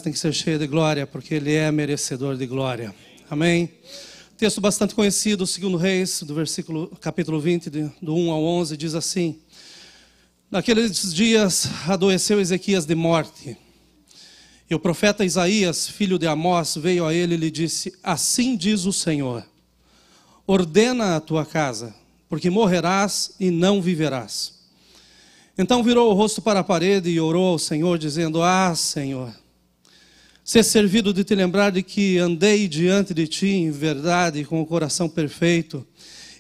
Tem que ser cheio de glória, porque Ele é merecedor de glória. Amém? Texto bastante conhecido, 2 Reis, capítulo 20, do 1 ao 11, diz assim: Naqueles dias adoeceu Ezequias de morte. E o profeta Isaías, filho de Amós, veio a ele e lhe disse: Assim diz o Senhor, ordena a tua casa, porque morrerás e não viverás. Então virou o rosto para a parede e orou ao Senhor, dizendo: Ah, Senhor, ser servido de te lembrar de que andei diante de ti em verdade, com o coração perfeito,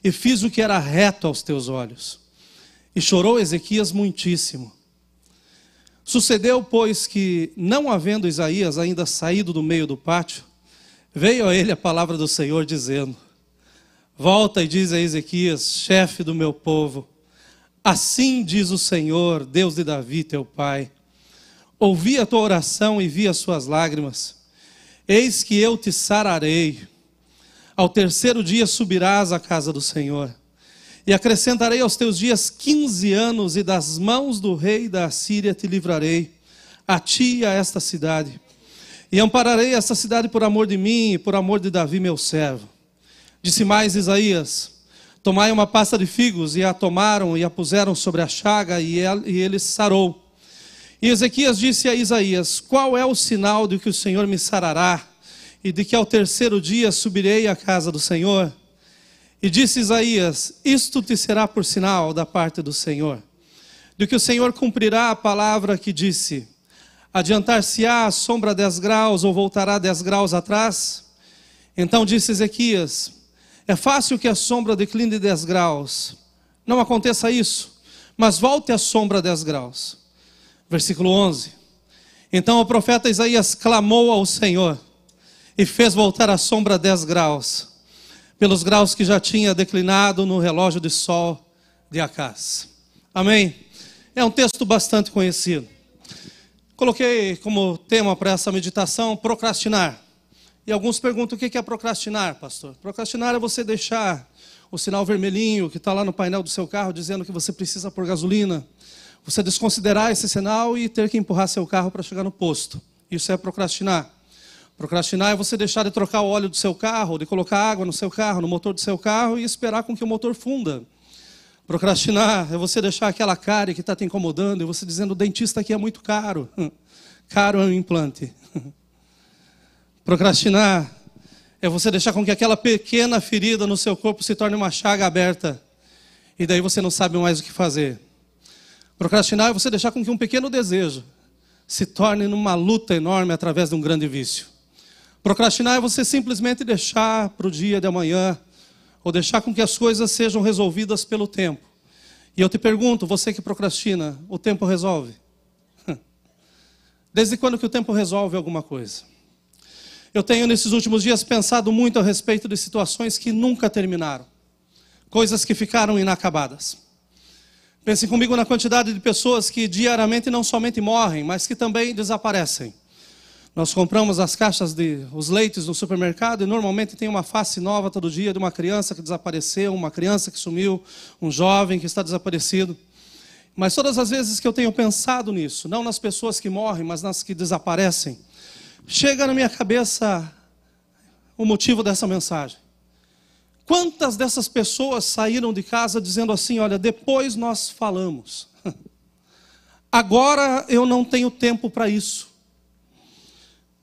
e fiz o que era reto aos teus olhos. E chorou Ezequias muitíssimo. Sucedeu, pois, que, não havendo Isaías ainda saído do meio do pátio, veio a ele a palavra do Senhor, dizendo: Volta e diz a Ezequias, chefe do meu povo, assim diz o Senhor, Deus de Davi, teu pai: Ouvi a tua oração e vi as suas lágrimas. Eis que eu te sararei. Ao terceiro dia subirás à casa do Senhor. E acrescentarei aos teus dias 15 anos, e das mãos do rei da Assíria te livrarei, a ti e a esta cidade. E ampararei esta cidade por amor de mim e por amor de Davi meu servo. Disse mais Isaías: Tomai uma pasta de figos, e a tomaram e a puseram sobre a chaga, e ele sarou. E Ezequias disse a Isaías: Qual é o sinal de que o Senhor me sarará, e de que ao terceiro dia subirei à casa do Senhor? E disse Isaías: Isto te será por sinal da parte do Senhor, de que o Senhor cumprirá a palavra que disse: Adiantar-se-á a sombra 10 graus, ou voltará 10 graus atrás? Então disse Ezequias: É fácil que a sombra decline 10 graus. Não aconteça isso, mas volte a sombra 10 graus. Versículo 11. Então o profeta Isaías clamou ao Senhor e fez voltar a sombra 10 graus, pelos graus que já tinha declinado no relógio de sol de Acaz. Amém? É um texto bastante conhecido. Coloquei como tema para essa meditação procrastinar. E alguns perguntam: o que é procrastinar, pastor? Procrastinar é você deixar o sinal vermelhinho que está lá no painel do seu carro dizendo que você precisa pôr gasolina. Você desconsiderar esse sinal e ter que empurrar seu carro para chegar no posto. Isso é procrastinar. Procrastinar é você deixar de trocar o óleo do seu carro, de colocar água no seu carro, no motor do seu carro, e esperar com que o motor funda. Procrastinar é você deixar aquela cárie que está te incomodando e você dizendo: o dentista aqui é muito caro. Caro é um implante. Procrastinar é você deixar com que aquela pequena ferida no seu corpo se torne uma chaga aberta. E daí você não sabe mais o que fazer. Procrastinar é você deixar com que um pequeno desejo se torne numa luta enorme através de um grande vício. Procrastinar é você simplesmente deixar para o dia de amanhã, ou deixar com que as coisas sejam resolvidas pelo tempo. E eu te pergunto, você que procrastina, o tempo resolve? Desde quando que o tempo resolve alguma coisa? Eu tenho nesses últimos dias pensado muito a respeito de situações que nunca terminaram. Coisas que ficaram inacabadas. Pensem comigo na quantidade de pessoas que diariamente não somente morrem, mas que também desaparecem. Nós compramos as caixas os leites no supermercado e normalmente tem uma face nova todo dia de uma criança que desapareceu, uma criança que sumiu, um jovem que está desaparecido. Mas todas as vezes que eu tenho pensado nisso, não nas pessoas que morrem, mas nas que desaparecem, chega na minha cabeça o motivo dessa mensagem. Quantas dessas pessoas saíram de casa dizendo assim: olha, depois nós falamos. Agora eu não tenho tempo para isso.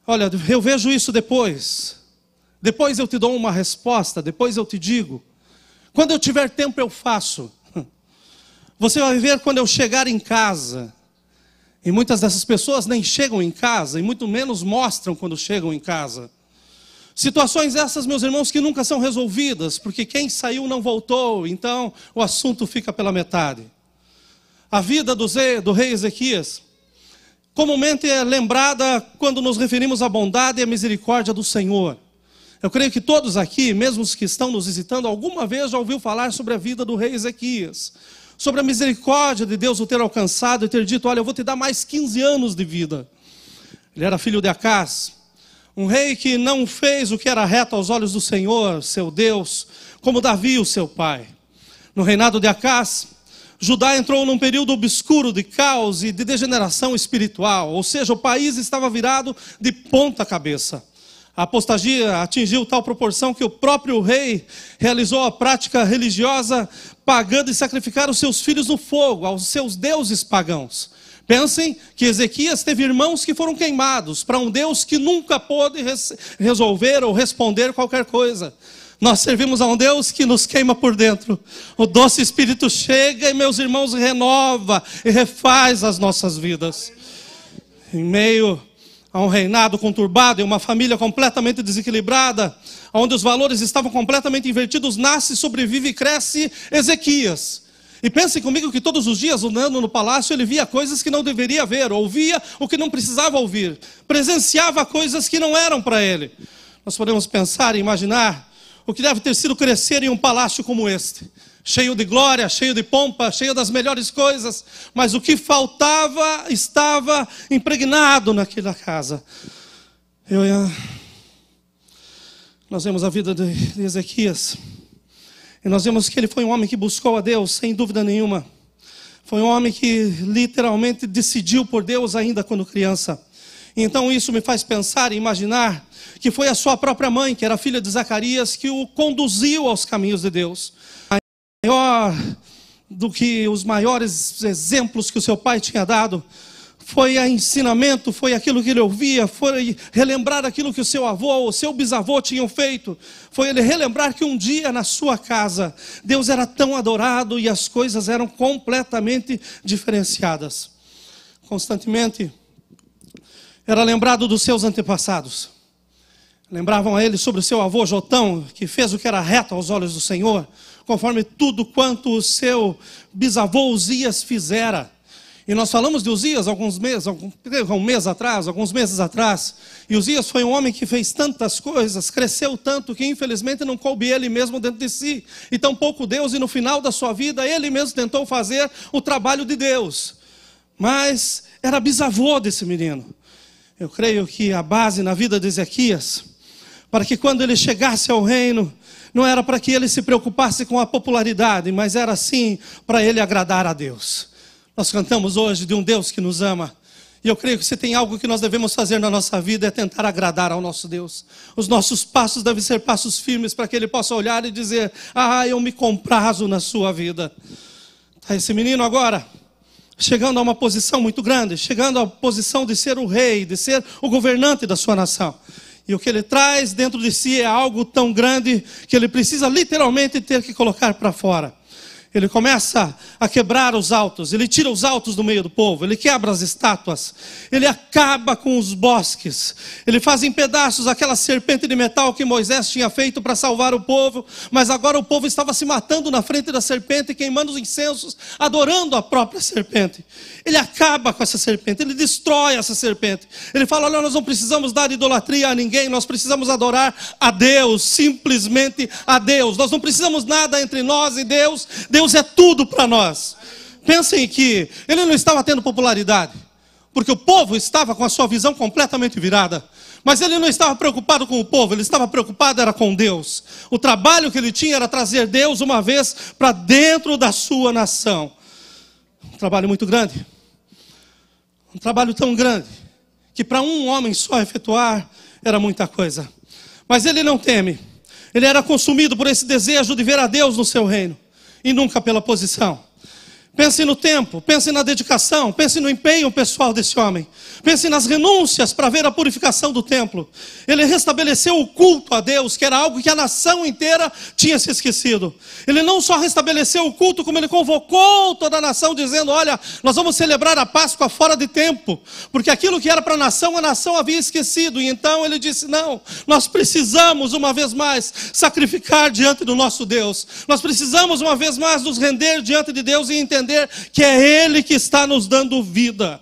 Olha, eu vejo isso depois. Depois eu te dou uma resposta, depois eu te digo. Quando eu tiver tempo eu faço. Você vai ver quando eu chegar em casa. E muitas dessas pessoas nem chegam em casa, e muito menos mostram quando chegam em casa. Situações essas, meus irmãos, que nunca são resolvidas, porque quem saiu não voltou, então o assunto fica pela metade. A vida do rei Ezequias comumente é lembrada quando nos referimos à bondade e à misericórdia do Senhor. Eu creio que todos aqui, mesmo os que estão nos visitando, alguma vez já ouviu falar sobre a vida do rei Ezequias, sobre a misericórdia de Deus o ter alcançado e ter dito: olha, eu vou te dar mais 15 anos de vida. Ele era filho de Acaz. Um rei que não fez o que era reto aos olhos do Senhor, seu Deus, como Davi, o seu pai. No reinado de Acaz, Judá entrou num período obscuro de caos e de degeneração espiritual, ou seja, o país estava virado de ponta cabeça. A apostasia atingiu tal proporção que o próprio rei realizou a prática religiosa pagã de sacrificar os seus filhos no fogo, aos seus deuses pagãos. Pensem que Ezequias teve irmãos que foram queimados para um Deus que nunca pôde resolver ou responder qualquer coisa. Nós servimos a um Deus que nos queima por dentro. O doce Espírito chega e, meus irmãos, renova e refaz as nossas vidas. Em meio a um reinado conturbado e uma família completamente desequilibrada, onde os valores estavam completamente invertidos, nasce, sobrevive e cresce Ezequias. E pensem comigo que todos os dias, andando no palácio, ele via coisas que não deveria ver, ouvia o que não precisava ouvir, presenciava coisas que não eram para ele. Nós podemos pensar e imaginar o que deve ter sido crescer em um palácio como este, cheio de glória, cheio de pompa, cheio das melhores coisas, mas o que faltava estava impregnado naquela casa. Nós vemos a vida de Ezequias, e nós vemos que ele foi um homem que buscou a Deus, sem dúvida nenhuma. Foi um homem que literalmente decidiu por Deus ainda quando criança. Então isso me faz pensar e imaginar que foi a sua própria mãe, que era filha de Zacarias, que o conduziu aos caminhos de Deus. Maior do que os maiores exemplos que o seu pai tinha dado, foi o ensinamento, foi aquilo que ele ouvia, foi relembrar aquilo que o seu avô, o seu bisavô tinham feito. Foi ele relembrar que um dia na sua casa, Deus era tão adorado e as coisas eram completamente diferenciadas. Constantemente, era lembrado dos seus antepassados. Lembravam a ele sobre o seu avô Jotão, que fez o que era reto aos olhos do Senhor, conforme tudo quanto o seu bisavô Uzias fizera. E nós falamos de Uzias alguns meses atrás. E Uzias foi um homem que fez tantas coisas, cresceu tanto, que infelizmente não coube ele mesmo dentro de si. E tampouco Deus, e no final da sua vida, ele mesmo tentou fazer o trabalho de Deus. Mas era bisavô desse menino. Eu creio que a base na vida de Ezequias, para que quando ele chegasse ao reino, não era para que ele se preocupasse com a popularidade, mas era sim para ele agradar a Deus. Nós cantamos hoje de um Deus que nos ama. E eu creio que se tem algo que nós devemos fazer na nossa vida é tentar agradar ao nosso Deus. Os nossos passos devem ser passos firmes para que Ele possa olhar e dizer: ah, eu me comprazo na sua vida. Tá, esse menino agora chegando a uma posição muito grande, chegando à posição de ser o rei, de ser o governante da sua nação. E o que ele traz dentro de si é algo tão grande que ele precisa literalmente ter que colocar para fora. Ele começa a quebrar os altos, ele tira os altos do meio do povo, ele quebra as estátuas, ele acaba com os bosques, ele faz em pedaços aquela serpente de metal que Moisés tinha feito para salvar o povo, mas agora o povo estava se matando na frente da serpente, queimando os incensos, adorando a própria serpente. Ele acaba com essa serpente, ele destrói essa serpente. Ele fala: olha, nós não precisamos dar idolatria a ninguém, nós precisamos adorar a Deus, simplesmente a Deus. Nós não precisamos nada entre nós e Deus, Deus é tudo para nós. Pensem que ele não estava tendo popularidade, porque o povo estava com a sua visão completamente virada. Mas ele não estava preocupado com o povo, ele estava preocupado era com Deus. O trabalho que ele tinha era trazer Deus uma vez para dentro da sua nação. Um trabalho muito grande. Um trabalho tão grande que para um homem só efetuar era muita coisa. Mas ele não teme. Ele era consumido por esse desejo de ver a Deus no seu reino e nunca pela posição. Pense no tempo, pense na dedicação, pense no empenho pessoal desse homem. Pense nas renúncias para ver a purificação do templo. Ele restabeleceu o culto a Deus, que era algo que a nação inteira tinha se esquecido. Ele não só restabeleceu o culto, como ele convocou toda a nação, dizendo: olha, nós vamos celebrar a Páscoa fora de tempo, porque aquilo que era para a nação havia esquecido. E então ele disse: não, nós precisamos uma vez mais sacrificar diante do nosso Deus. Nós precisamos uma vez mais nos render diante de Deus e entender que é Ele que está nos dando vida.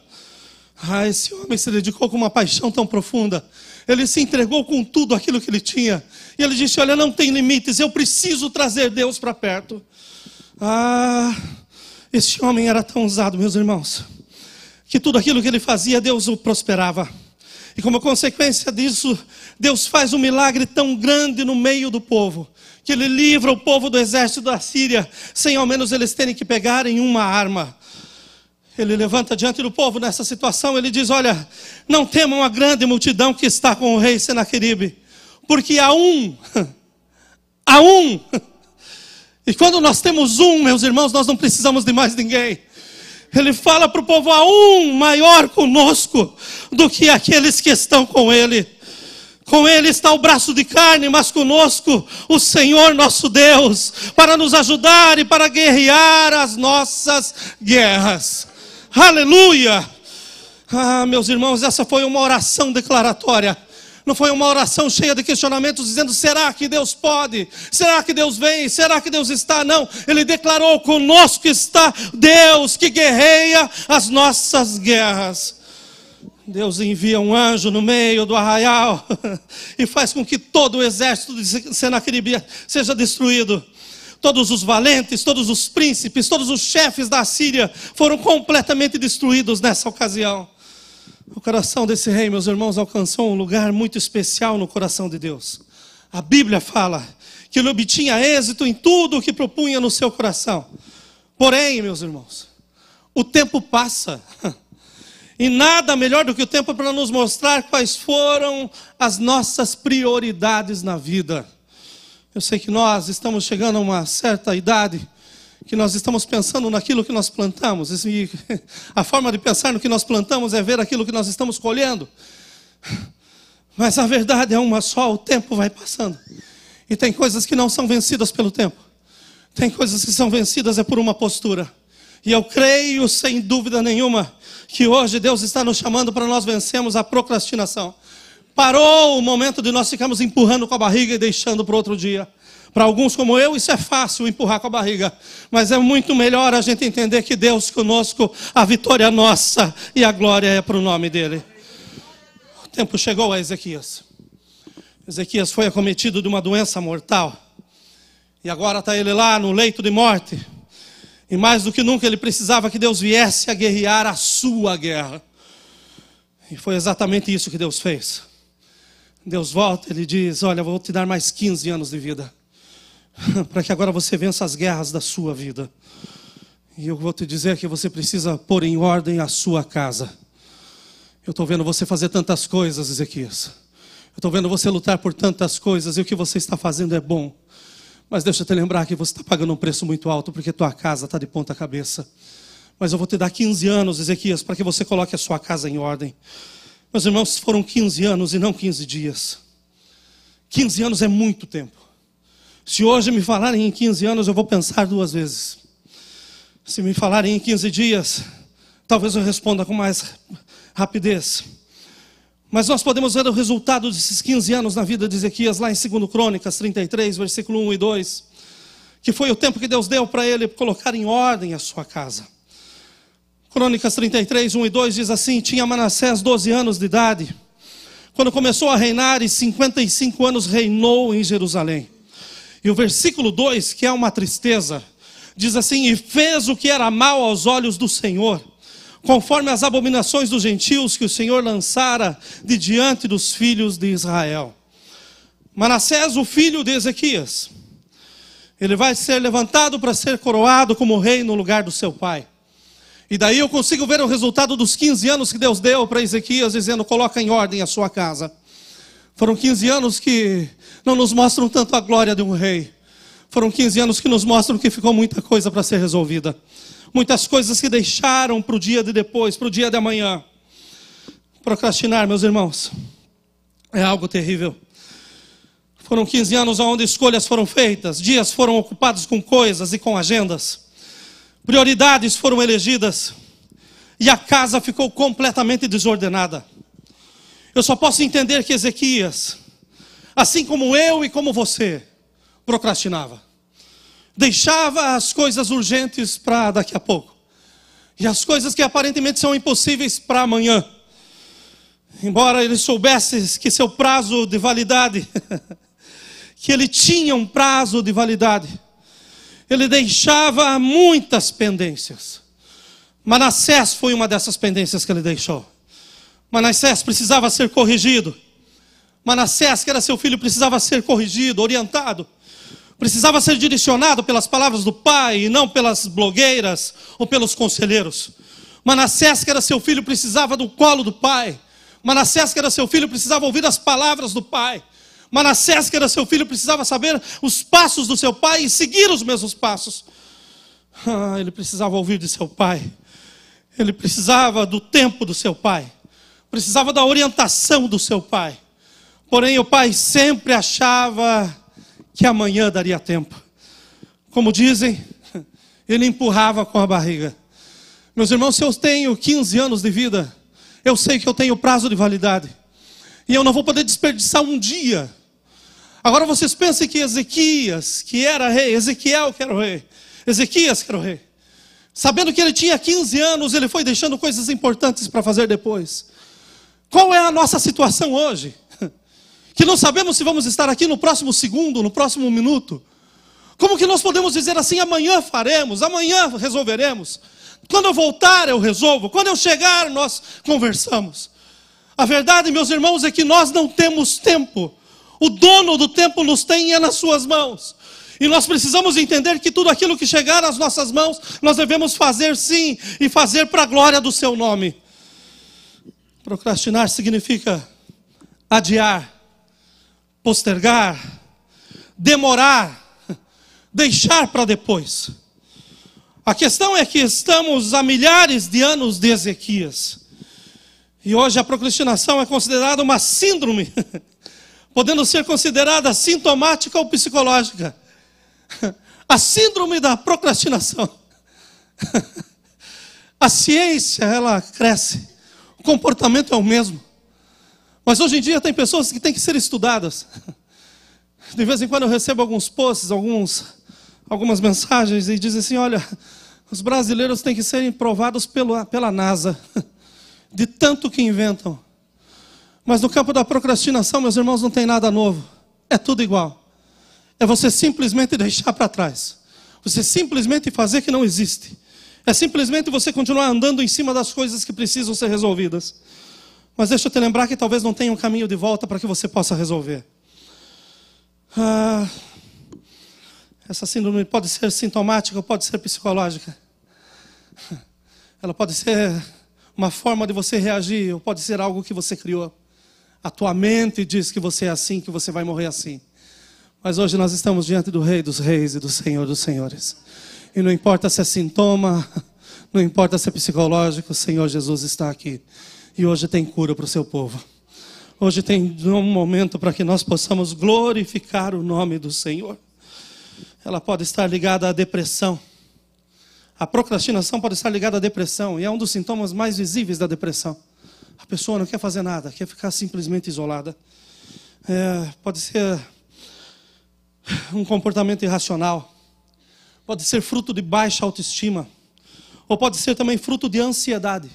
Ah, esse homem se dedicou com uma paixão tão profunda. Ele se entregou com tudo aquilo que ele tinha. E ele disse: olha, não tem limites, eu preciso trazer Deus para perto. Ah, esse homem era tão usado, meus irmãos, que tudo aquilo que ele fazia, Deus o prosperava. E como consequência disso, Deus faz um milagre tão grande no meio do povo, que Ele livra o povo do exército da Síria, sem ao menos eles terem que pegar em uma arma. Ele levanta diante do povo nessa situação, ele diz: olha, não temam a grande multidão que está com o rei Senaqueribe, porque há um. E quando nós temos um, meus irmãos, nós não precisamos de mais ninguém. Ele fala para o povo: há um maior conosco do que aqueles que estão com ele. Com ele está o braço de carne, mas conosco o Senhor nosso Deus, para nos ajudar e para guerrear as nossas guerras. Aleluia! Ah, meus irmãos, essa foi uma oração declaratória. Não foi uma oração cheia de questionamentos, dizendo: será que Deus pode? Será que Deus vem? Será que Deus está? Não, ele declarou: conosco está Deus que guerreia as nossas guerras. Deus envia um anjo no meio do arraial e faz com que todo o exército de Senaqueribe seja destruído. Todos os valentes, todos os príncipes, todos os chefes da Síria foram completamente destruídos nessa ocasião. O coração desse rei, meus irmãos, alcançou um lugar muito especial no coração de Deus. A Bíblia fala que ele obtinha êxito em tudo o que propunha no seu coração. Porém, meus irmãos, o tempo passa. E nada melhor do que o tempo para nos mostrar quais foram as nossas prioridades na vida. Eu sei que nós estamos chegando a uma certa idade que nós estamos pensando naquilo que nós plantamos. E a forma de pensar no que nós plantamos é ver aquilo que nós estamos colhendo. Mas a verdade é uma só: o tempo vai passando. E tem coisas que não são vencidas pelo tempo. Tem coisas que são vencidas por uma postura. E eu creio, sem dúvida nenhuma, que hoje Deus está nos chamando para nós vencermos a procrastinação. Parou o momento de nós ficarmos empurrando com a barriga e deixando para outro dia. Para alguns como eu, isso é fácil, empurrar com a barriga. Mas é muito melhor a gente entender que Deus conosco, a vitória é nossa e a glória é para o nome dEle. O tempo chegou a Ezequias. Ezequias foi acometido de uma doença mortal. E agora está ele lá no leito de morte. E mais do que nunca ele precisava que Deus viesse a guerrear a sua guerra. E foi exatamente isso que Deus fez. Deus volta, Ele diz: olha, eu vou te dar mais 15 anos de vida, para que agora você vença as guerras da sua vida. E eu vou te dizer que você precisa pôr em ordem a sua casa. Eu estou vendo você fazer tantas coisas, Ezequias. Eu estou vendo você lutar por tantas coisas, e o que você está fazendo é bom. Mas deixa eu te lembrar que você está pagando um preço muito alto, porque tua casa está de ponta cabeça. Mas eu vou te dar 15 anos, Ezequias, para que você coloque a sua casa em ordem. Meus irmãos, foram 15 anos e não 15 dias. 15 anos é muito tempo. Se hoje me falarem em 15 anos, eu vou pensar 2 vezes. Se me falarem em 15 dias, talvez eu responda com mais rapidez. Mas nós podemos ver o resultado desses 15 anos na vida de Ezequias, lá em 2 Crônicas 33, versículo 1 e 2. Que foi o tempo que Deus deu para ele colocar em ordem a sua casa. Crônicas 33, 1 e 2 diz assim: tinha Manassés 12 anos de idade, quando começou a reinar, e 55 anos reinou em Jerusalém. E o versículo 2, que é uma tristeza, diz assim: e fez o que era mal aos olhos do Senhor, conforme as abominações dos gentios que o Senhor lançara de diante dos filhos de Israel. Manassés, o filho de Ezequias, ele vai ser levantado para ser coroado como rei no lugar do seu pai. E daí eu consigo ver o resultado dos 15 anos que Deus deu para Ezequias, dizendo: coloca em ordem a sua casa. Foram 15 anos que não nos mostram tanto a glória de um rei. Foram 15 anos que nos mostram que ficou muita coisa para ser resolvida. Muitas coisas que deixaram para o dia de depois, para o dia de amanhã. Procrastinar, meus irmãos, é algo terrível. Foram 15 anos onde escolhas foram feitas, dias foram ocupados com coisas e com agendas. Prioridades foram elegidas e a casa ficou completamente desordenada. Eu só posso entender que Ezequias, assim como eu e como você, procrastinava. Deixava as coisas urgentes para daqui a pouco. E as coisas que aparentemente são impossíveis para amanhã. Embora ele soubesse que seu prazo de validade, que ele tinha um prazo de validade, ele deixava muitas pendências. Manassés foi uma dessas pendências que ele deixou. Manassés precisava ser corrigido. Manassés, que era seu filho, precisava ser corrigido, orientado. Precisava ser direcionado pelas palavras do pai e não pelas blogueiras ou pelos conselheiros. Manassés, que era seu filho, precisava do colo do pai. Manassés, que era seu filho, precisava ouvir as palavras do pai. Manassés, que era seu filho, precisava saber os passos do seu pai e seguir os mesmos passos. Ele precisava ouvir de seu pai. Ele precisava do tempo do seu pai. Precisava da orientação do seu pai. Porém, o pai sempre achava que amanhã daria tempo. Como dizem, ele empurrava com a barriga. Meus irmãos, se eu tenho 15 anos de vida, eu sei que eu tenho prazo de validade. E eu não vou poder desperdiçar um dia. Agora vocês pensem que Ezequias, que era rei, Ezequiel que era o rei, Ezequias que era o rei. Sabendo que ele tinha 15 anos, ele foi deixando coisas importantes para fazer depois. Qual é a nossa situação hoje? Que não sabemos se vamos estar aqui no próximo segundo, no próximo minuto. Como que nós podemos dizer assim, amanhã faremos, amanhã resolveremos. Quando eu voltar eu resolvo, quando eu chegar nós conversamos. A verdade, meus irmãos, é que nós não temos tempo. O dono do tempo nos tem nas suas mãos. E nós precisamos entender que tudo aquilo que chegar às nossas mãos, nós devemos fazer sim, e fazer para a glória do seu nome. Procrastinar significa adiar, postergar, demorar, deixar para depois. A questão é que estamos há milhares de anos de Ezequias. E hoje a procrastinação é considerada uma síndrome, podendo ser considerada sintomática ou psicológica. A síndrome da procrastinação. A ciência, ela cresce. O comportamento é o mesmo. Mas hoje em dia tem pessoas que têm que ser estudadas. De vez em quando eu recebo alguns posts, algumas mensagens e dizem assim, olha, os brasileiros têm que serem provados pela NASA, de tanto que inventam. Mas no campo da procrastinação, meus irmãos, não tem nada novo. É tudo igual. É você simplesmente deixar para trás. Você simplesmente fazer que não existe. É simplesmente você continuar andando em cima das coisas que precisam ser resolvidas. Mas deixa eu te lembrar que talvez não tenha um caminho de volta para que você possa resolver. Essa síndrome pode ser sintomática ou pode ser psicológica. Ela pode ser uma forma de você reagir ou pode ser algo que você criou. A tua mente diz que você é assim, que você vai morrer assim. Mas hoje nós estamos diante do Rei dos Reis e do Senhor dos Senhores. E não importa se é sintoma, não importa se é psicológico, o Senhor Jesus está aqui. E hoje tem cura para o seu povo. Hoje tem um momento para que nós possamos glorificar o nome do Senhor. Ela pode estar ligada à depressão. A procrastinação pode estar ligada à depressão. E é um dos sintomas mais visíveis da depressão. A pessoa não quer fazer nada, quer ficar simplesmente isolada. Pode ser um comportamento irracional. Pode ser fruto de baixa autoestima. Ou pode ser também fruto de ansiedade.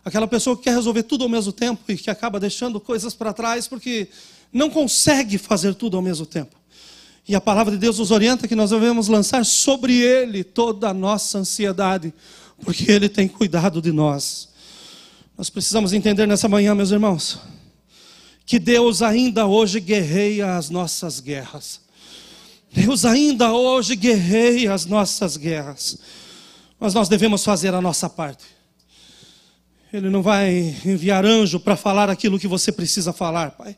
Aquela pessoa que quer resolver tudo ao mesmo tempo e que acaba deixando coisas para trás porque não consegue fazer tudo ao mesmo tempo. E a palavra de Deus nos orienta que nós devemos lançar sobre Ele toda a nossa ansiedade, porque Ele tem cuidado de nós. Nós precisamos entender nessa manhã, meus irmãos, que Deus ainda hoje guerreia as nossas guerras. Deus ainda hoje guerreia as nossas guerras. Mas nós devemos fazer a nossa parte. Ele não vai enviar anjo para falar aquilo que você precisa falar, pai.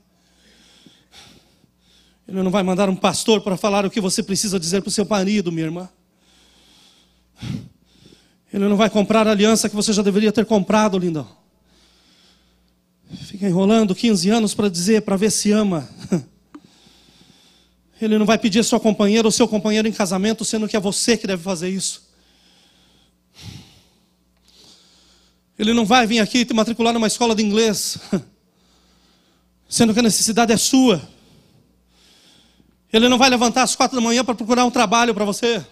Ele não vai mandar um pastor para falar o que você precisa dizer para o seu marido, minha irmã. Ele não vai comprar a aliança que você já deveria ter comprado, lindão. Fica enrolando 15 anos para dizer, para ver se ama. Ele não vai pedir a sua companheira ou seu companheiro em casamento, sendo que é você que deve fazer isso. Ele não vai vir aqui te matricular numa escola de inglês, sendo que a necessidade é sua. Ele não vai levantar às 4 da manhã para procurar um trabalho para você.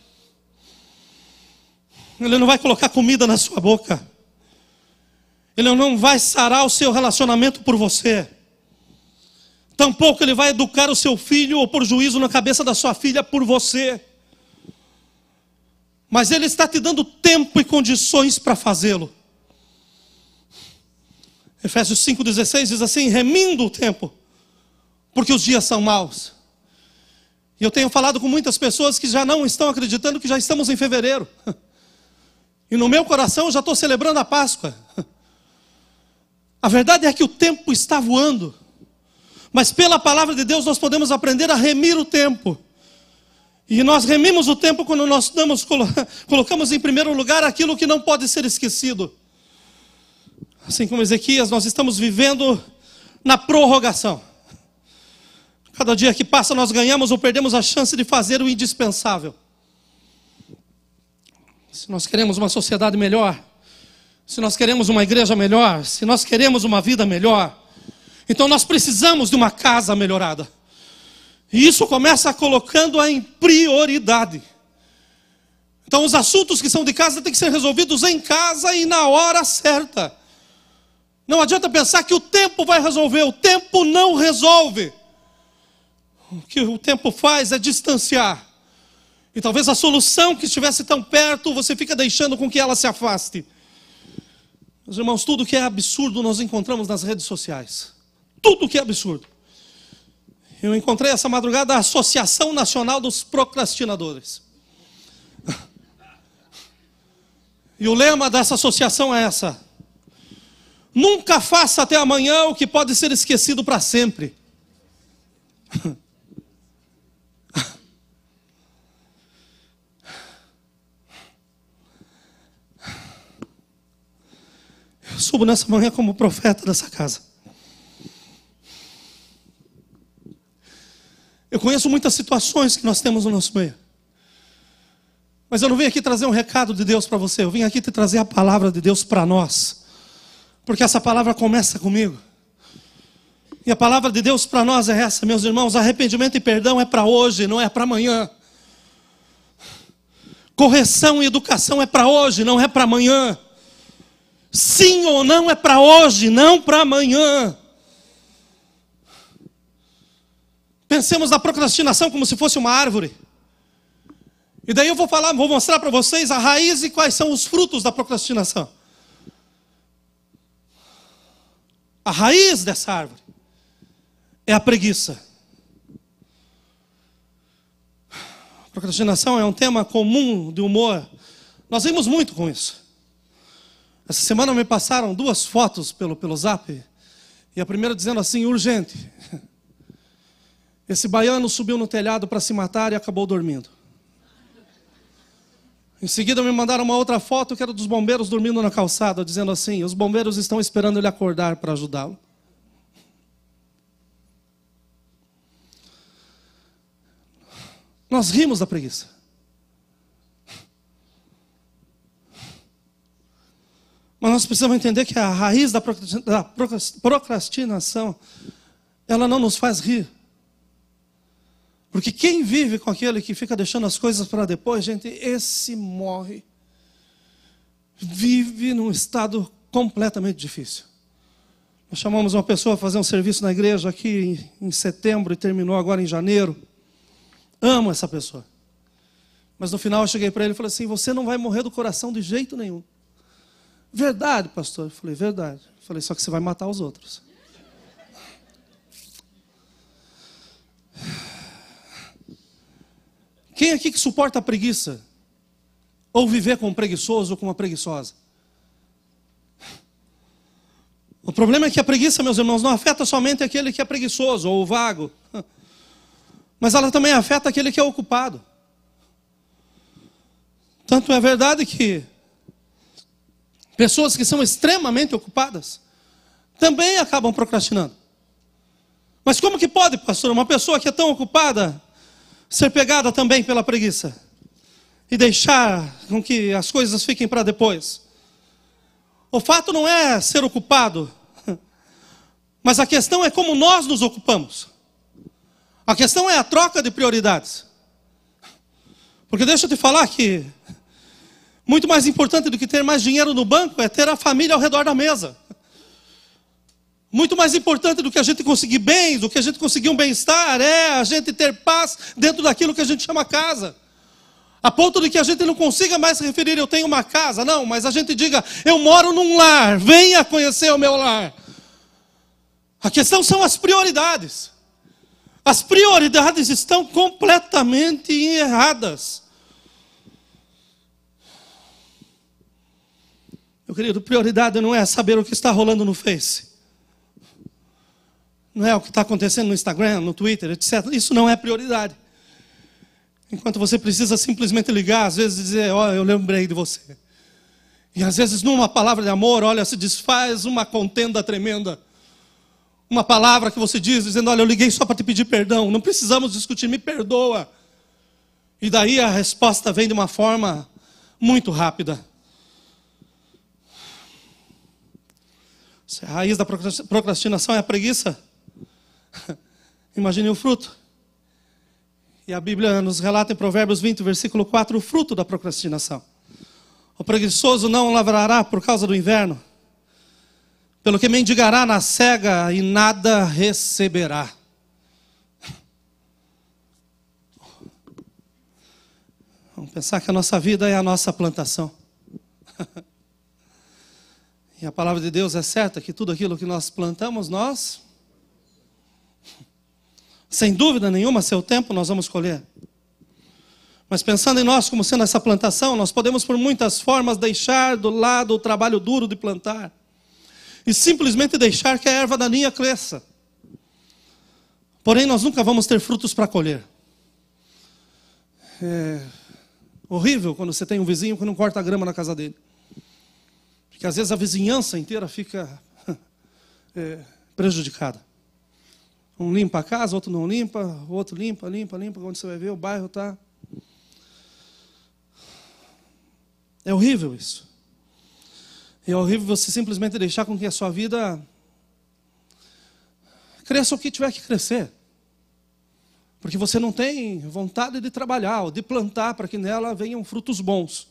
Ele não vai colocar comida na sua boca. Ele não vai sarar o seu relacionamento por você. Tampouco ele vai educar o seu filho ou pôr juízo na cabeça da sua filha por você. Mas ele está te dando tempo e condições para fazê-lo. Efésios 5,16 diz assim: remindo o tempo, porque os dias são maus. E eu tenho falado com muitas pessoas que já não estão acreditando que já estamos em fevereiro. E no meu coração eu já estou celebrando a Páscoa. A verdade é que o tempo está voando. Mas pela palavra de Deus nós podemos aprender a remir o tempo. E nós remimos o tempo quando nós colocamos em primeiro lugar aquilo que não pode ser esquecido. Assim como Ezequias, nós estamos vivendo na prorrogação. Cada dia que passa nós ganhamos ou perdemos a chance de fazer o indispensável. Se nós queremos uma sociedade melhor, se nós queremos uma igreja melhor, se nós queremos uma vida melhor, então nós precisamos de uma casa melhorada. E isso começa colocando-a em prioridade. Então os assuntos que são de casa têm que ser resolvidos em casa e na hora certa. Não adianta pensar que o tempo vai resolver, o tempo não resolve. O que o tempo faz é distanciar. E talvez a solução que estivesse tão perto, você fica deixando com que ela se afaste. Meus irmãos, tudo que é absurdo nós encontramos nas redes sociais. Tudo que é absurdo. Eu encontrei essa madrugada a Associação Nacional dos Procrastinadores. E o lema dessa associação é essa: nunca faça até amanhã o que pode ser esquecido para sempre. Eu subo nessa manhã como profeta dessa casa. Eu conheço muitas situações que nós temos no nosso meio. Mas eu não vim aqui trazer um recado de Deus para você. Eu vim aqui te trazer a palavra de Deus para nós. Porque essa palavra começa comigo. E a palavra de Deus para nós é essa, meus irmãos: arrependimento e perdão é para hoje, não é para amanhã. Correção e educação é para hoje, não é para amanhã. Sim ou não é para hoje, não para amanhã. Pensemos na procrastinação como se fosse uma árvore. E daí eu vou mostrar para vocês a raiz e quais são os frutos da procrastinação. A raiz dessa árvore é a preguiça. A procrastinação é um tema comum de humor. Nós vimos muito com isso. Essa semana me passaram 2 fotos pelo Zap. E a primeira dizendo assim: urgente. Esse baiano subiu no telhado para se matar e acabou dormindo. Em seguida me mandaram uma outra foto que era dos bombeiros dormindo na calçada, dizendo assim: os bombeiros estão esperando ele acordar para ajudá-lo. Nós rimos da preguiça. Mas nós precisamos entender que a raiz da procrastinação, ela não nos faz rir. Porque quem vive com aquele que fica deixando as coisas para depois, gente, esse morre. Vive num estado completamente difícil. Nós chamamos uma pessoa a fazer um serviço na igreja aqui em setembro e terminou agora em janeiro. Amo essa pessoa. Mas no final eu cheguei para ele e falei assim: você não vai morrer do coração de jeito nenhum. Verdade, pastor? Eu falei: verdade. Eu falei: só que você vai matar os outros. Quem aqui que suporta a preguiça? Ou viver com um preguiçoso ou com uma preguiçosa? O problema é que a preguiça, meus irmãos, não afeta somente aquele que é preguiçoso ou vago. Mas ela também afeta aquele que é ocupado. Tanto é verdade que pessoas que são extremamente ocupadas também acabam procrastinando. Mas como que pode, pastor, uma pessoa que é tão ocupada ser pegada também pela preguiça e deixar com que as coisas fiquem para depois? O fato não é ser ocupado, mas a questão é como nós nos ocupamos. A questão é a troca de prioridades. Porque deixa eu te falar que muito mais importante do que ter mais dinheiro no banco é ter a família ao redor da mesa. Muito mais importante do que a gente conseguir bens, do que a gente conseguir um bem-estar, é a gente ter paz dentro daquilo que a gente chama casa. A ponto de que a gente não consiga mais se referir: eu tenho uma casa. Não, mas a gente diga: eu moro num lar, venha conhecer o meu lar. A questão são as prioridades. As prioridades estão completamente erradas. Meu querido, prioridade não é saber o que está rolando no Face. Não é o que está acontecendo no Instagram, no Twitter, etc. Isso não é prioridade. Enquanto você precisa simplesmente ligar, às vezes dizer, ó, eu lembrei de você. E às vezes numa palavra de amor, olha, se desfaz uma contenda tremenda. Uma palavra que você diz, dizendo, olha, eu liguei só para te pedir perdão. Não precisamos discutir, me perdoa. E daí a resposta vem de uma forma muito rápida. Se a raiz da procrastinação é a preguiça, imagine o fruto. E a Bíblia nos relata em Provérbios 20, versículo 4, o fruto da procrastinação. O preguiçoso não lavrará por causa do inverno, pelo que mendigará na cega e nada receberá. Vamos pensar que a nossa vida é a nossa plantação. E a palavra de Deus é certa, que tudo aquilo que nós plantamos, nós, sem dúvida nenhuma, a seu tempo nós vamos colher. Mas pensando em nós como sendo essa plantação, nós podemos por muitas formas deixar do lado o trabalho duro de plantar. E simplesmente deixar que a erva daninha cresça. Porém, nós nunca vamos ter frutos para colher. É horrível quando você tem um vizinho que não corta a grama na casa dele. Porque às vezes a vizinhança inteira fica prejudicada. Um limpa a casa, outro não limpa, o outro limpa. Quando você vai ver, o bairro está... É horrível isso. É horrível você simplesmente deixar com que a sua vida cresça o que tiver que crescer. Porque você não tem vontade de trabalhar ou de plantar para que nela venham frutos bons.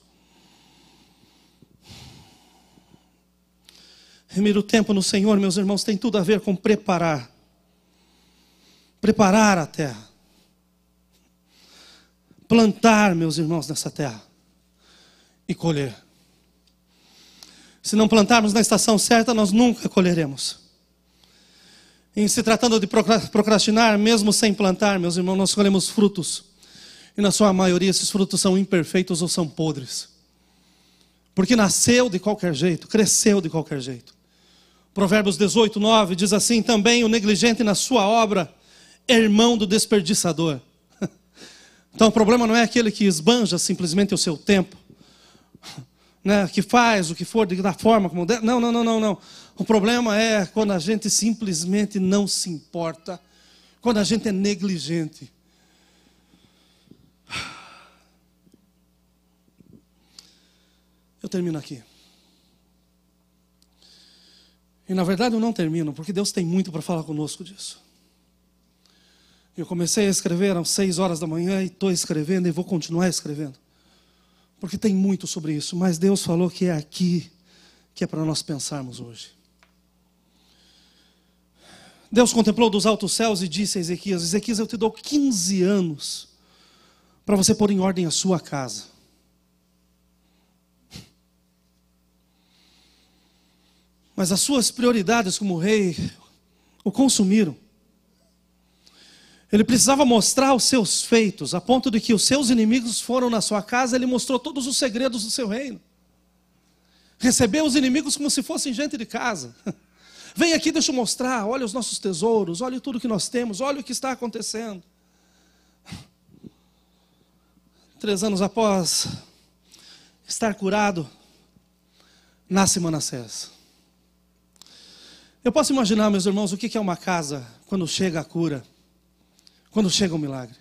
Remir o tempo no Senhor, meus irmãos, tem tudo a ver com preparar. Preparar a terra. Plantar, meus irmãos, nessa terra. E colher. Se não plantarmos na estação certa, nós nunca colheremos. Em se tratando de procrastinar, mesmo sem plantar, meus irmãos, nós colhemos frutos. E na sua maioria, esses frutos são imperfeitos ou são podres. Porque nasceu de qualquer jeito, cresceu de qualquer jeito. Provérbios 18, 9 diz assim, também o negligente na sua obra é irmão do desperdiçador. Então o problema não é aquele que esbanja simplesmente o seu tempo, né, que faz o que for da forma como der. Não. O problema é quando a gente simplesmente não se importa, quando a gente é negligente. Eu termino aqui. E na verdade eu não termino, porque Deus tem muito para falar conosco disso. Eu comecei a escrever às 6 horas da manhã e estou escrevendo e vou continuar escrevendo. Porque tem muito sobre isso, mas Deus falou que é aqui que é para nós pensarmos hoje. Deus contemplou dos altos céus e disse a Ezequias, Ezequias, eu te dou 15 anos para você pôr em ordem a sua casa. Mas as suas prioridades como rei o consumiram. Ele precisava mostrar os seus feitos, a ponto de que os seus inimigos foram na sua casa, ele mostrou todos os segredos do seu reino. Recebeu os inimigos como se fossem gente de casa. Vem aqui, deixa eu mostrar, olha os nossos tesouros, olha tudo que nós temos, olha o que está acontecendo. 3 anos após estar curado, nasce Manassés. Eu posso imaginar, meus irmãos, o que é uma casa quando chega a cura, quando chega o milagre.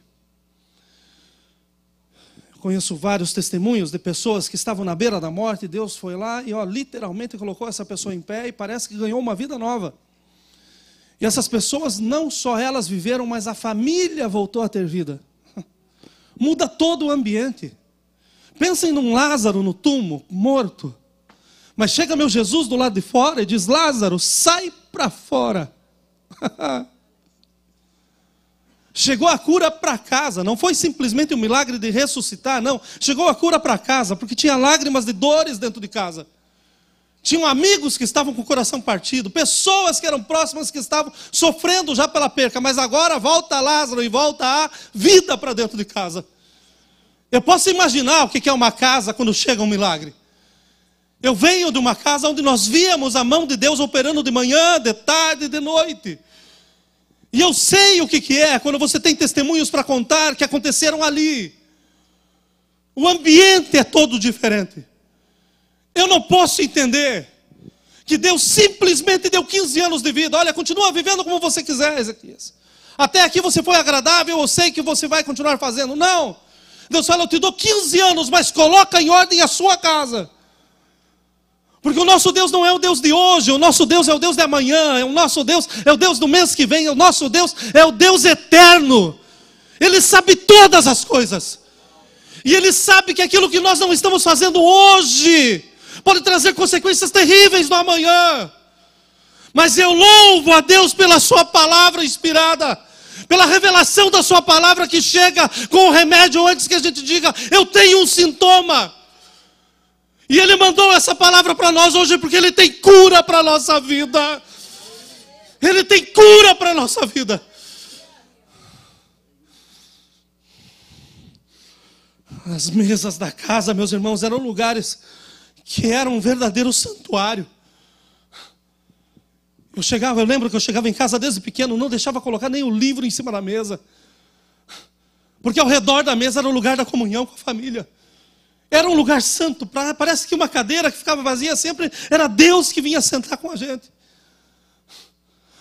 Eu conheço vários testemunhos de pessoas que estavam na beira da morte, e Deus foi lá e literalmente colocou essa pessoa em pé e parece que ganhou uma vida nova. E essas pessoas, não só elas viveram, mas a família voltou a ter vida. Muda todo o ambiente. Pensem num Lázaro no túmulo, morto. Mas chega meu Jesus do lado de fora e diz, Lázaro, sai para fora. Chegou a cura para casa, não foi simplesmente um milagre de ressuscitar, não. Chegou a cura para casa, porque tinha lágrimas de dores dentro de casa. Tinham amigos que estavam com o coração partido, pessoas que eram próximas que estavam sofrendo já pela perca, mas agora volta Lázaro e volta a vida para dentro de casa. Eu posso imaginar o que é uma casa quando chega um milagre. Eu venho de uma casa onde nós víamos a mão de Deus operando de manhã, de tarde e de noite. E eu sei o que é quando você tem testemunhos para contar que aconteceram ali. O ambiente é todo diferente. Eu não posso entender que Deus simplesmente deu 15 anos de vida. Olha, continua vivendo como você quiser, Ezequias. Até aqui você foi agradável, eu sei que você vai continuar fazendo. Não. Deus fala, eu te dou 15 anos, mas coloca em ordem a sua casa. Porque o nosso Deus não é o Deus de hoje, o nosso Deus é o Deus de amanhã, o nosso Deus é o Deus do mês que vem, o nosso Deus é o Deus eterno. Ele sabe todas as coisas. E Ele sabe que aquilo que nós não estamos fazendo hoje pode trazer consequências terríveis no amanhã. Mas eu louvo a Deus pela sua palavra inspirada, pela revelação da sua palavra que chega com o remédio antes que a gente diga, eu tenho um sintoma. E Ele mandou essa palavra para nós hoje porque Ele tem cura para a nossa vida. Ele tem cura para a nossa vida. As mesas da casa, meus irmãos, eram lugares que eram um verdadeiro santuário. Eu lembro que eu chegava em casa desde pequeno, não deixava colocar nem o livro em cima da mesa. Porque ao redor da mesa era o lugar da comunhão com a família. Era um lugar santo, parece que uma cadeira que ficava vazia sempre era Deus que vinha sentar com a gente.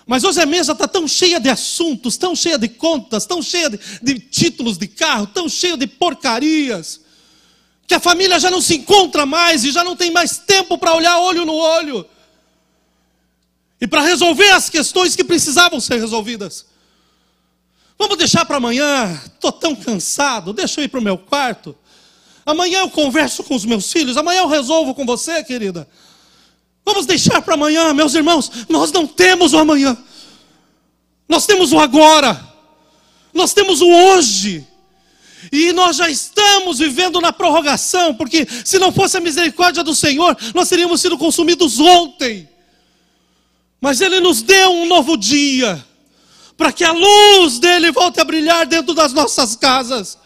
Mas hoje a mesa está tão cheia de assuntos, tão cheia de contas, tão cheia de títulos de carro, tão cheia de porcarias, que a família já não se encontra mais e já não tem mais tempo para olhar olho no olho. E para resolver as questões que precisavam ser resolvidas. Vamos deixar para amanhã, estou tão cansado, deixa eu ir para o meu quarto. Amanhã eu converso com os meus filhos, amanhã eu resolvo com você, querida. Vamos deixar para amanhã, meus irmãos, nós não temos o amanhã. Nós temos o agora. Nós temos o hoje. E nós já estamos vivendo na prorrogação, porque se não fosse a misericórdia do Senhor, nós teríamos sido consumidos ontem. Mas Ele nos deu um novo dia, para que a luz dEle volte a brilhar dentro das nossas casas.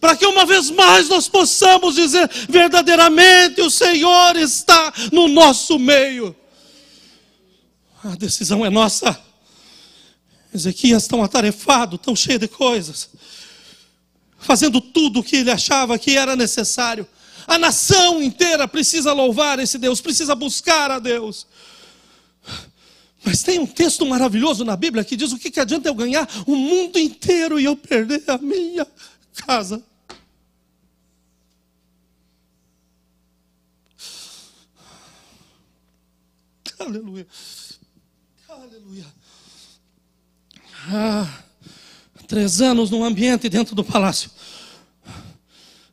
Para que uma vez mais nós possamos dizer, verdadeiramente o Senhor está no nosso meio. A decisão é nossa. Ezequias tão atarefado, tão cheio de coisas, fazendo tudo o que ele achava que era necessário. A nação inteira precisa louvar esse Deus, precisa buscar a Deus. Mas tem um texto maravilhoso na Bíblia que diz, o que adianta eu ganhar o mundo inteiro e eu perder a minha casa? Aleluia. Aleluia. 3 anos num ambiente dentro do palácio.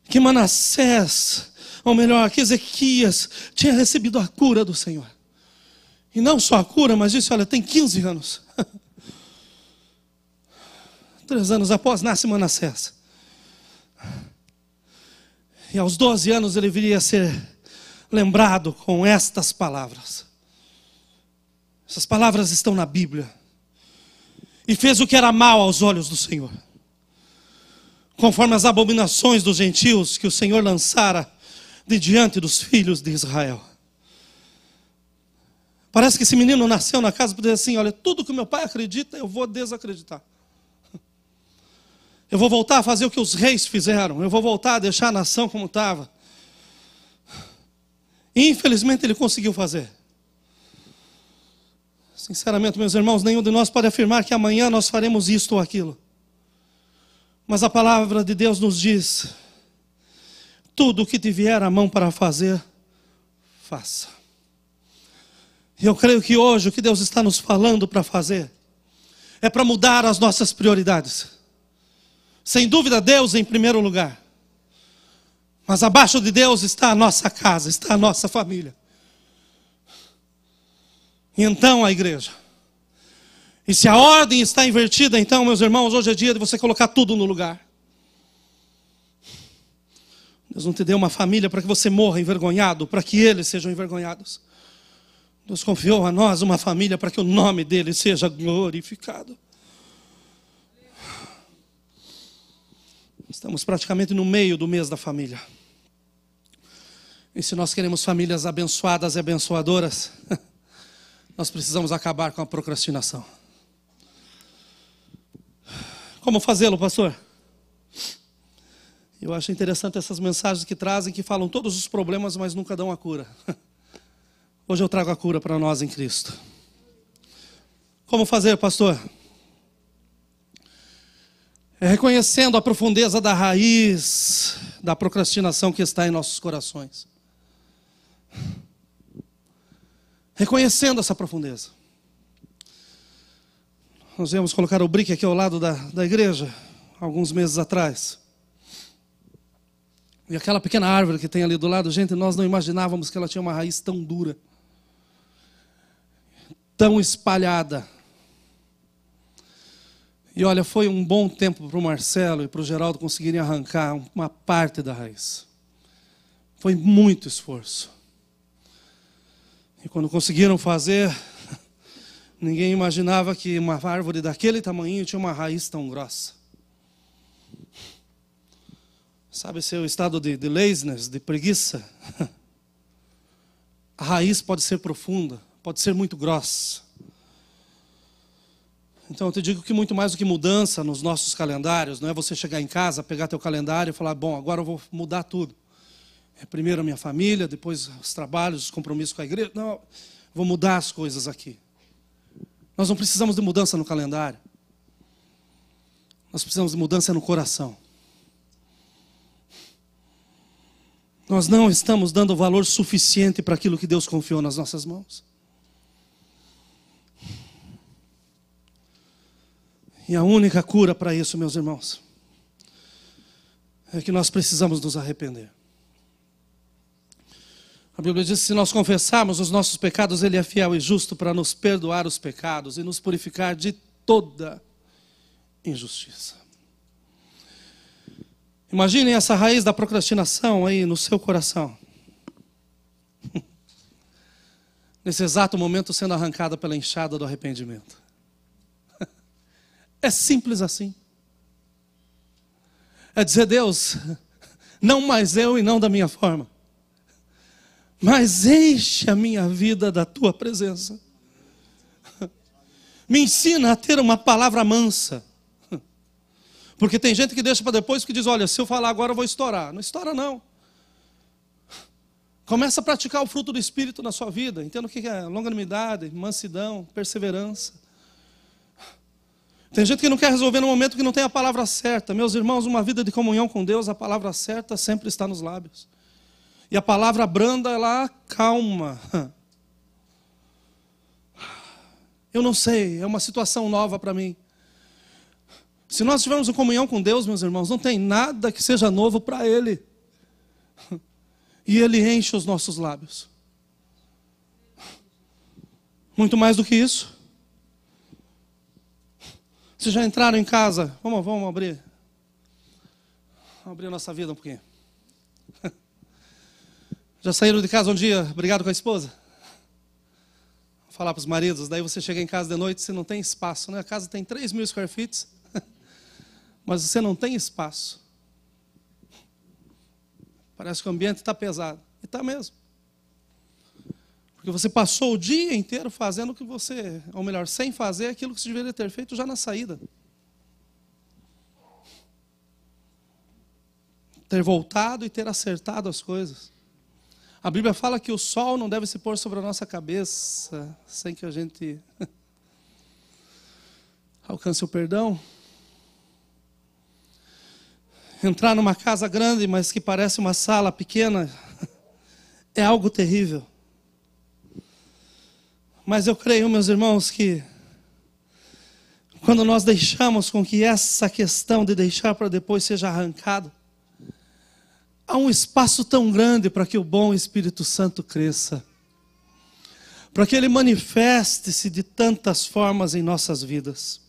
Que Manassés, ou melhor, que Ezequias tinha recebido a cura do Senhor. E não só a cura, mas disse, olha, tem 15 anos. 3 anos após nasce Manassés. E aos 12 anos ele viria a ser lembrado com estas palavras. Essas palavras estão na Bíblia. E fez o que era mal aos olhos do Senhor, conforme as abominações dos gentios que o Senhor lançara de diante dos filhos de Israel. Parece que esse menino nasceu na casa para dizer assim, olha, tudo que meu pai acredita, eu vou desacreditar. Eu vou voltar a fazer o que os reis fizeram. Eu vou voltar a deixar a nação como estava. E infelizmente ele conseguiu fazer. Sinceramente, meus irmãos, nenhum de nós pode afirmar que amanhã nós faremos isto ou aquilo. Mas a palavra de Deus nos diz, tudo o que te vier à mão para fazer, faça. E eu creio que hoje o que Deus está nos falando para fazer, é para mudar as nossas prioridades. Sem dúvida, Deus em primeiro lugar. Mas abaixo de Deus está a nossa casa, está a nossa família. E então a igreja. E se a ordem está invertida, então, meus irmãos, hoje é dia de você colocar tudo no lugar. Deus não te deu uma família para que você morra envergonhado, para que eles sejam envergonhados. Deus confiou a nós uma família para que o nome dele seja glorificado. Estamos praticamente no meio do mês da família. E se nós queremos famílias abençoadas e abençoadoras, nós precisamos acabar com a procrastinação. Como fazê-lo, pastor? Eu acho interessante essas mensagens que trazem, que falam todos os problemas, mas nunca dão a cura. Hoje eu trago a cura para nós em Cristo. Como fazer, pastor? É reconhecendo a profundeza da raiz da procrastinação que está em nossos corações. Reconhecendo essa profundeza. Nós viemos colocar o brick aqui ao lado da igreja, alguns meses atrás. E aquela pequena árvore que tem ali do lado, gente, nós não imaginávamos que ela tinha uma raiz tão dura, tão espalhada. E olha, foi um bom tempo para o Marcelo e para o Geraldo conseguirem arrancar uma parte da raiz. Foi muito esforço. E quando conseguiram fazer, ninguém imaginava que uma árvore daquele tamanho tinha uma raiz tão grossa. Sabe seu estado de laziness, de preguiça? A raiz pode ser profunda, pode ser muito grossa. Então eu te digo que muito mais do que mudança nos nossos calendários, não é você chegar em casa, pegar teu calendário e falar, bom, agora eu vou mudar tudo. É primeiro a minha família, depois os trabalhos, os compromissos com a igreja. Não, vou mudar as coisas aqui. Nós não precisamos de mudança no calendário. Nós precisamos de mudança no coração. Nós não estamos dando valor suficiente para aquilo que Deus confiou nas nossas mãos. E a única cura para isso, meus irmãos, é que nós precisamos nos arrepender. A Bíblia diz que se nós confessarmos os nossos pecados, Ele é fiel e justo para nos perdoar os pecados e nos purificar de toda injustiça. Imaginem essa raiz da procrastinação aí no seu coração. Nesse exato momento sendo arrancada pela enxada do arrependimento. É simples assim. É dizer, Deus, não mais eu e não da minha forma, mas enche a minha vida da Tua presença. Me ensina a ter uma palavra mansa. Porque tem gente que deixa para depois, que diz, olha, se eu falar agora eu vou estourar. Não estoura não. Começa a praticar o fruto do Espírito na sua vida. Entenda o que é longanimidade, mansidão, perseverança. Tem gente que não quer resolver no momento que não tem a palavra certa. Meus irmãos, uma vida de comunhão com Deus, a palavra certa sempre está nos lábios. E a palavra branda, ela acalma. Eu não sei, é uma situação nova para mim. Se nós estivermos em comunhão com Deus, meus irmãos, não tem nada que seja novo para Ele. E Ele enche os nossos lábios. Muito mais do que isso. Vocês já entraram em casa? Vamos abrir. Vamos abrir a nossa vida um pouquinho. Já saíram de casa um dia brigado com a esposa? Vou falar para os maridos, daí você chega em casa de noite, você não tem espaço, né? A casa tem 3.000 square feet, mas você não tem espaço. Parece que o ambiente está pesado. E está mesmo. Porque você passou o dia inteiro fazendo o que você, ou melhor, sem fazer aquilo que você deveria ter feito já na saída. Ter voltado e ter acertado as coisas. A Bíblia fala que o sol não deve se pôr sobre a nossa cabeça sem que a gente alcance o perdão. Entrar numa casa grande, mas que parece uma sala pequena, é algo terrível. Mas eu creio, meus irmãos, que quando nós deixamos com que essa questão de deixar para depois seja arrancada, há um espaço tão grande para que o bom Espírito Santo cresça, para que Ele manifeste-se de tantas formas em nossas vidas.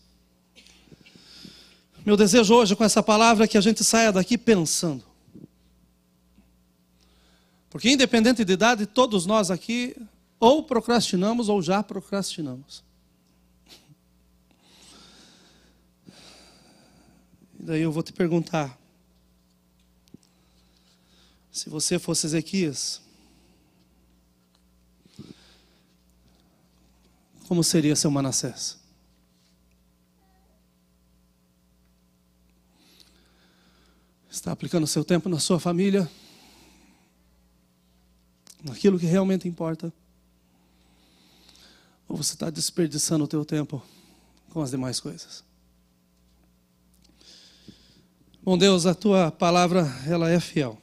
Meu desejo hoje com essa palavra é que a gente saia daqui pensando. Porque independente de idade, todos nós aqui Ou procrastinamos ou já procrastinamos. E daí eu vou te perguntar, se você fosse Ezequias, como seria seu Manassés? Está aplicando seu tempo na sua família? Naquilo que realmente importa? Ou você está desperdiçando o teu tempo com as demais coisas? Bom Deus, a tua palavra, ela é fiel.